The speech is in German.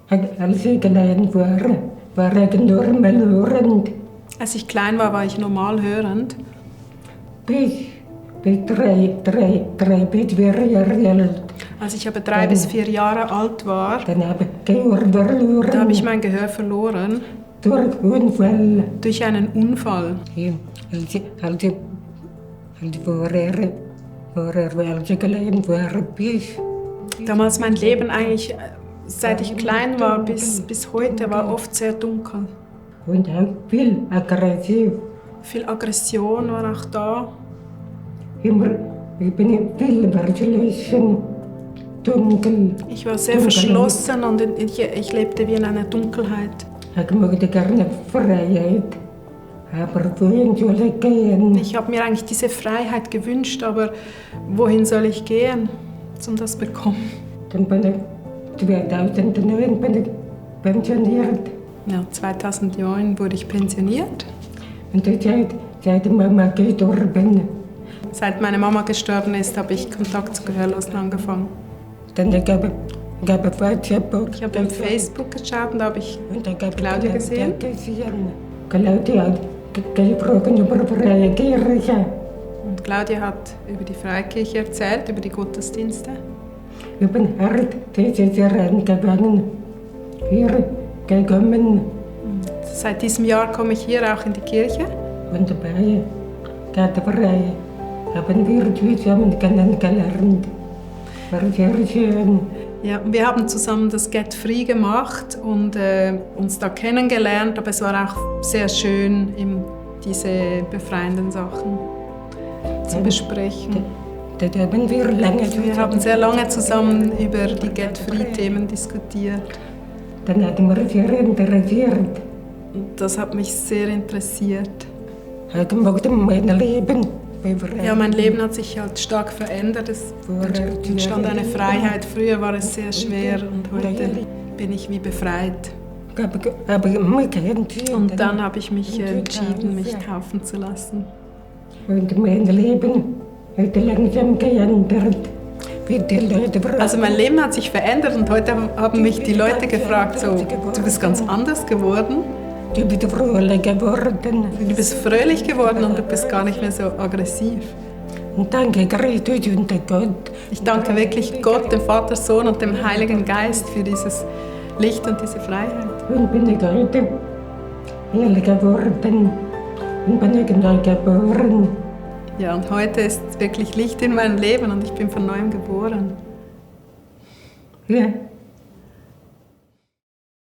als ich klein war ich normal hörend. Als ich klein war ich normal hörend. Bis 4 Jahre alt. Als ich aber 3 bis 4 Jahre alt war, Dann habe ich Gehör verloren. da habe ich mein Gehör verloren. Durch Unfall. Durch einen Unfall. Ja, als ich vorher klein war, Damals mein Leben eigentlich, seit ich klein war bis heute, war oft sehr dunkel. Und auch viel aggressiv. Viel Aggression war auch da. Ich bin viel verschlossen, dunkel. Ich war sehr verschlossen und ich lebte wie in einer Dunkelheit. Ich möchte gerne Freiheit, aber wohin soll ich gehen? Ich habe mir eigentlich diese Freiheit gewünscht, aber wohin soll ich gehen, um das zu bekommen? Dann bin ich 2009 pensioniert. Ja, 2009 wurde ich pensioniert. Und seit Mama gestorben. Seit meine Mama gestorben ist, habe ich Kontakt zu Gehörlosen angefangen. Dann habe ich Facebook. Ich habe auf Facebook geschaut und da habe ich Claudia gesehen. Claudia hat gesprochen über freie Kirche. Und Claudia hat über die Freikirche erzählt, über die Gottesdienste. Ich bin hart dieses Jahr angefangen. Hier gekommen. Seit diesem Jahr komme ich hier auch in die Kirche. Und dabei geht frei. Haben wir zusammen kennengelernt. War sehr schön. Ja, wir haben zusammen das Get Free gemacht und uns da kennengelernt, aber es war auch sehr schön, diese befreienden Sachen zu besprechen. Das haben wir lange Wir haben sehr lange zusammen über die Get Free-Themen diskutiert. Dann hat mich sehr interessiert. Und das hat mich sehr interessiert. Ich möchte mein Leben. Ja, mein Leben hat sich halt stark verändert. Es entstand eine Freiheit. Früher war es sehr schwer und heute bin ich wie befreit. Und dann habe ich mich entschieden, mich taufen zu lassen. Und mein Leben hat langsam geändert. Also mein Leben hat sich verändert und heute haben mich die Leute gefragt, so, du bist ganz anders geworden. Du bist fröhlich geworden. Du bist fröhlich geworden und du bist gar nicht mehr so aggressiv. Und danke Christus und Gott. Ich danke wirklich Gott, dem Vater, Sohn und dem Heiligen Geist für dieses Licht und diese Freiheit. Und bin ich heute hell geworden und bin ich neu geboren. Ja, und heute ist wirklich Licht in meinem Leben und ich bin von neuem geboren. Ja.